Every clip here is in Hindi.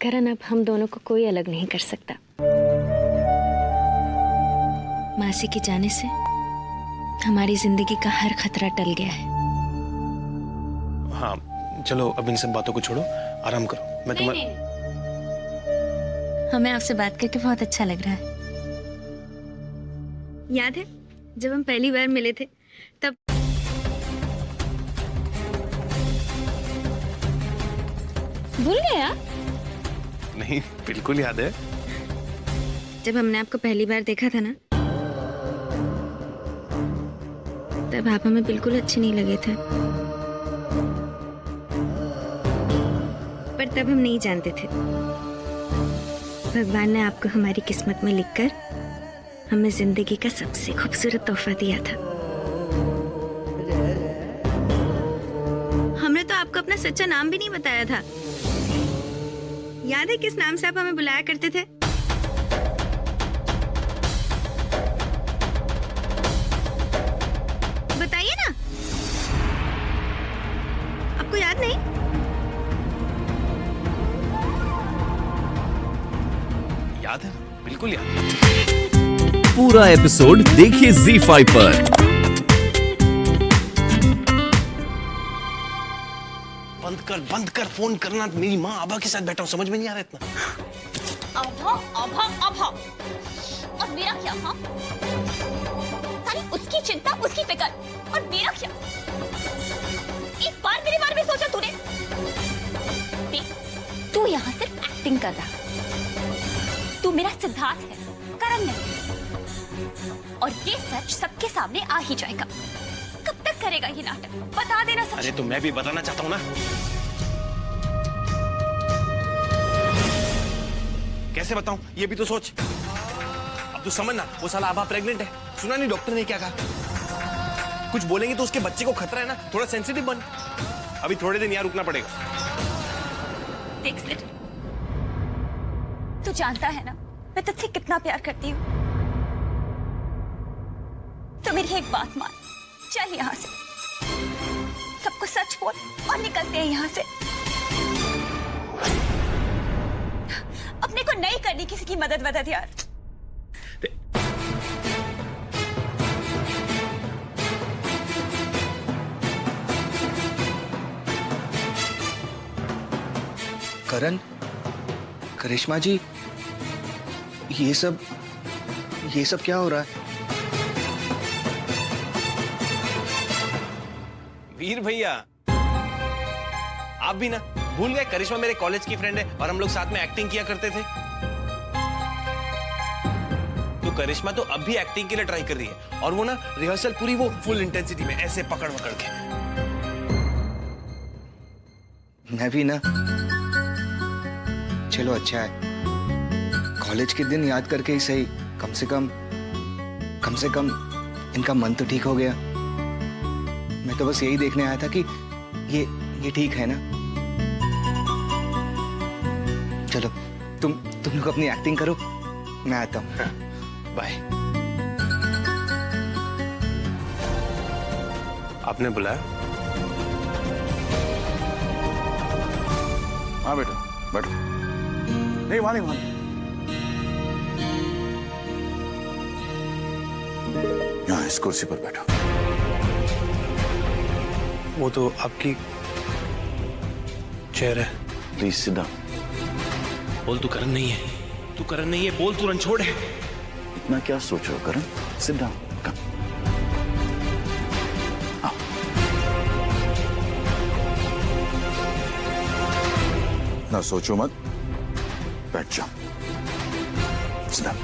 करण, अब हम दोनों को कोई अलग नहीं कर सकता। मासी के जाने से हमारी जिंदगी का हर खतरा टल गया है। हाँ चलो, अब इन सब बातों को छोड़ो, आराम करो। मैं तुम्हारे हमें आपसे बात करके बहुत अच्छा लग रहा है। याद है जब हम पहली बार मिले थे तब? भूल गया? नहीं, बिल्कुल याद है। जब हमने आपको पहली बार देखा था ना, तब आप हमें बिल्कुल अच्छे नहीं लगे थे। पर तब हम नहीं जानते थे भगवान ने आपको हमारी किस्मत में लिखकर हमें जिंदगी का सबसे खूबसूरत तोहफा दिया था। हमने तो आपको अपना सच्चा नाम भी नहीं बताया था। याद है किस नाम से आप हमें बुलाया करते थे? बताइए ना, आपको याद नहीं? याद है, बिल्कुल याद है। पूरा एपिसोड देखिए ZEE5 पर। बंद कर फोन करना। मेरी माँ आभा के साथ बैठा हूँ, समझ में नहीं आ रहा इतना। आभा आभा आभा, और मेरा क्या? हाँ, सारी उसकी चिंता, उसकी फिक्र, और मेरा क्या? एक बार मेरे बारे में सोचा तूने? देख, तू यहाँ सिर्फ एक्टिंग कर रहा। तू मेरा सिद्धार्थ है, करण नहीं। और ये सच सबके सामने आ ही जाएगा। कब तक करेगा ये नाटक? बता देना सच। अरे तो मैं भी बताना चाहता हूँ ना। कैसे बताऊं, ये भी तो सोच। अब तू समझ ना, वो साला आभा प्रेग्नेंट है। सुना नहीं डॉक्टर ने क्या कहा? कुछ बोलेंगे तो उसके बच्चे को खतरा है ना, थोड़ा सेंसिटिव बन। अभी थोड़े दिन यहाँ रुकना पड़ेगा। देख सिड, तू जानता है ना मैं तुझसे कितना प्यार करती हूँ। तो मेरी एक बात मान, चल यहाँ से, सबको सच बोल और निकलते हैं यहाँ से। अपने को नहीं करनी किसी की मदद यार। करण, करिश्मा जी, ये सब क्या हो रहा है? वीर भैया, आप भी ना भूल गए, करिश्मा मेरे कॉलेज की फ्रेंड है और हम लोग साथ में एक्टिंग किया करते थे। तो करिश्मा तो अब भी एक्टिंग के लिए ट्राई कर रही है, और वो ना रिहर्सल पूरी वो फुल इंटेंसिटी में ऐसे पकड़ के। मैं भी ना। चलो अच्छा है, कॉलेज के दिन याद करके ही सही, कम से कम इनका मन तो ठीक हो गया। मैं तो बस यही देखने आया था कि ये ठीक है ना। चलो तुम लोग अपनी एक्टिंग करो, मैं आता हूँ। बाय। आपने बुलाया? हाँ बेटा, बैठो। नहीं, वहां नहीं। यहाँ इस कुर्सी पर बैठो। वो तो आपकी चेयर है। Please sit down. बोल तू करण नहीं है, तू करण नहीं है, बोल तू रणछोड़ है। इतना क्या सोच रहे हो करण? सिट डाउन, कम। ना सोचो मत, बैठ जाओ। Sit down.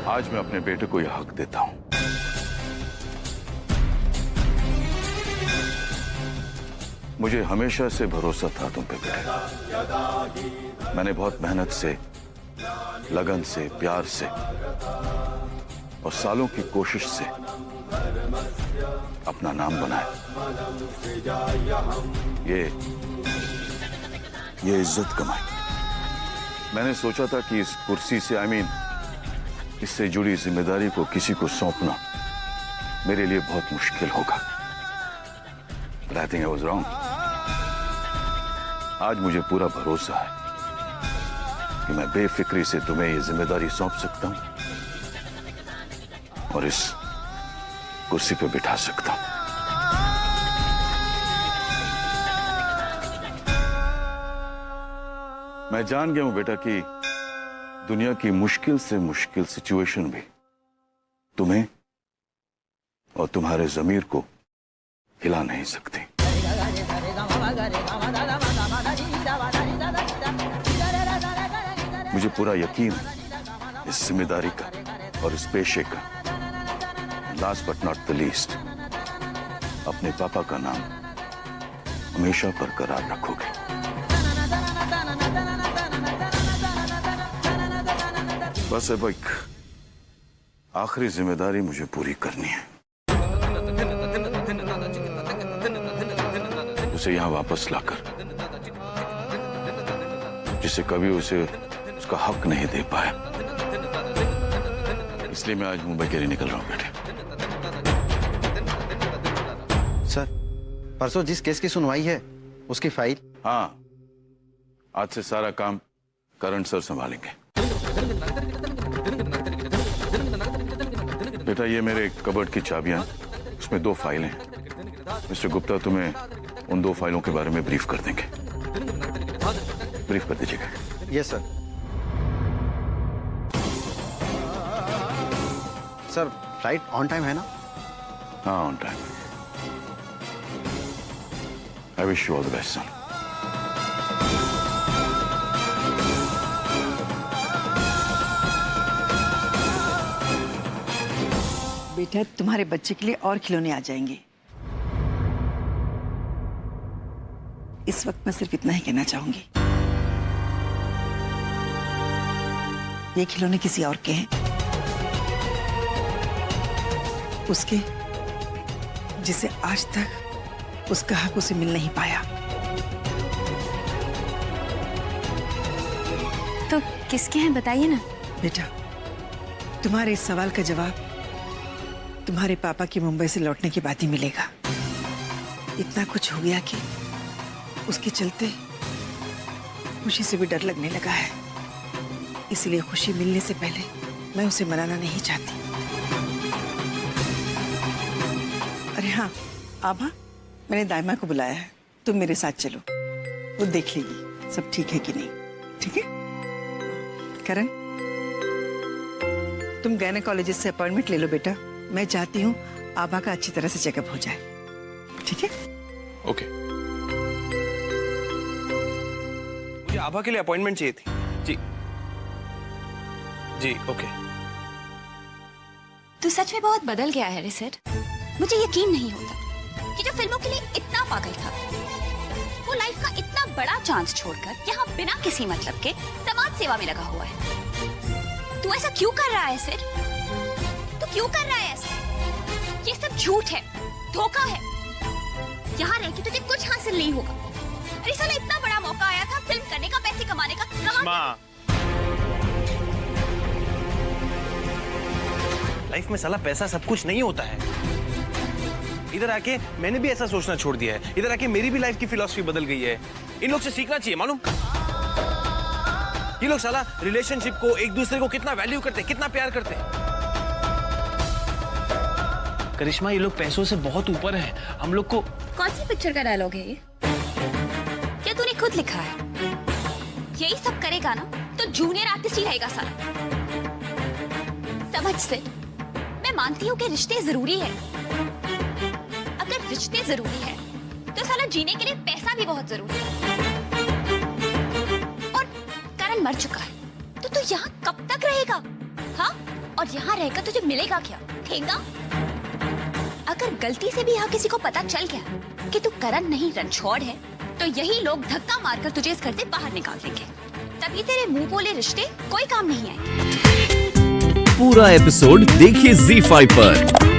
आज मैं अपने बेटे को यह हक देता हूं। मुझे हमेशा से भरोसा था तुम पे बेटे। मैंने बहुत मेहनत से, लगन से, प्यार से और सालों की कोशिश से अपना नाम बनाया। ये इज्जत कमाई। मैंने सोचा था कि इस कुर्सी से इससे जुड़ी जिम्मेदारी को किसी को सौंपना मेरे लिए बहुत मुश्किल होगा। But I think I was wrong. आज मुझे पूरा भरोसा है कि मैं बेफिक्री से तुम्हें ये जिम्मेदारी सौंप सकता हूं और इस कुर्सी पे बिठा सकता हूं। मैं जान गया हूं बेटा कि दुनिया की मुश्किल से मुश्किल सिचुएशन भी तुम्हें और तुम्हारे ज़मीर को हिला नहीं सकती। मुझे पूरा यकीन है इस जिम्मेदारी का और इस पेशे का। Last but not the least, अपने पापा का नाम हमेशा बरकरार रखोगे। बस अब एक आखिरी जिम्मेदारी मुझे पूरी करनी है। उसे यहां वापस लाकर, जिसे कभी उसे उसका हक नहीं दे पाया। इसलिए मैं आज मुंबई के लिए निकल रहा हूं बेटे। सर, परसों जिस केस की सुनवाई है उसकी फाइल। हाँ, आज से सारा काम करण सर संभालेंगे। बेटा, ये मेरे कबर्ड की चाबियां, उसमें 2 फाइलें हैं। मिस्टर गुप्ता तुम्हें उन 2 फाइलों के बारे में ब्रीफ कर देंगे। ब्रीफ कर दीजिएगा। Yes sir. Sir, flight on time है ना? हाँ, on time. I wish you all the best सन। बेटा, तुम्हारे बच्चे के लिए और खिलौने आ जाएंगे। इस वक्त मैं सिर्फ इतना ही कहना चाहूंगी, ये खिलौने किसी और के हैं, उसके जिसे आज तक उसका हक उसे मिल नहीं पाया। तो किसके हैं बताइए ना। बेटा, तुम्हारे इस सवाल का जवाब तुम्हारे पापा की मुंबई से लौटने के बाद ही मिलेगा। इतना कुछ हो गया कि उसके चलते खुशी से भी डर लगने लगा है। इसलिए खुशी मिलने से पहले मैं उसे मनाना नहीं चाहती। अरे हाँ आभा, मैंने दाइमा को बुलाया है, तुम मेरे साथ चलो, वो देख लेगी सब ठीक है कि नहीं। ठीक है करण, तुम गायनेकोलॉजिस्ट से अपॉइंटमेंट ले लो बेटा। मैं चाहती हूँ आभा का अच्छी तरह से चेकअप हो जाए। ठीक है? ओके। मुझे आभा के लिए अपॉइंटमेंट चाहिए थी। जी जी ओके। तू सच में बहुत बदल गया है रिसर्ट। मुझे यकीन नहीं होता कि जो फिल्मों के लिए इतना पागल था, वो लाइफ का इतना बड़ा चांस छोड़कर यहाँ बिना किसी मतलब के समाज सेवा में लगा हुआ है। तू ऐसा क्यों कर रहा है सिर? तू क्यों कर रहा है ऐसा? ये सब झूठ है, धोखा है। यहाँ रह के तुझे कुछ हासिल नहीं होगा। अरे साला, इतना बड़ा मौका आया था फिल्म करने का, पैसे कमाने का। लाइफ में साला पैसा सब कुछ नहीं होता है। इधर आके मैंने भी ऐसा सोचना छोड़ दिया है। इधर आके मेरी भी लाइफ की फिलॉसफी बदल गई है। इन लोग से सीखना चाहिए, मालूम? ये लोग साला रिलेशनशिप को, एक दूसरे को कितना वैल्यू करते हैं, कितना प्यार करते हैं। करिश्मा, ये लोग पैसों से बहुत ऊपर है। हम लोग को कौन सी पिक्चर का डायलॉग है ये? क्या तूने खुद लिखा है? यही सब करेगा ना तो जूनियर आर्टिस्ट ही रहेगा साला। समझ से, मैं मानती हूँ कि रिश्ते जरूरी है। अगर रिश्ते जरूरी है तो साला जीने के लिए पैसा भी बहुत जरूरी है। और करण मर चुका है तो तू यहाँ कब तक रहेगा? हाँ, और यहाँ रहकर तुझे मिलेगा क्या? ठेंगा? अगर गलती से भी यहाँ किसी को पता चल गया कि तू करण नहीं रणछोड़ है, तो यही लोग धक्का मारकर तुझे इस घर से बाहर निकाल देंगे। तभी तेरे मुंह बोले रिश्ते कोई काम नहीं आएंगे। पूरा एपिसोड देखिए ZEE5 पर।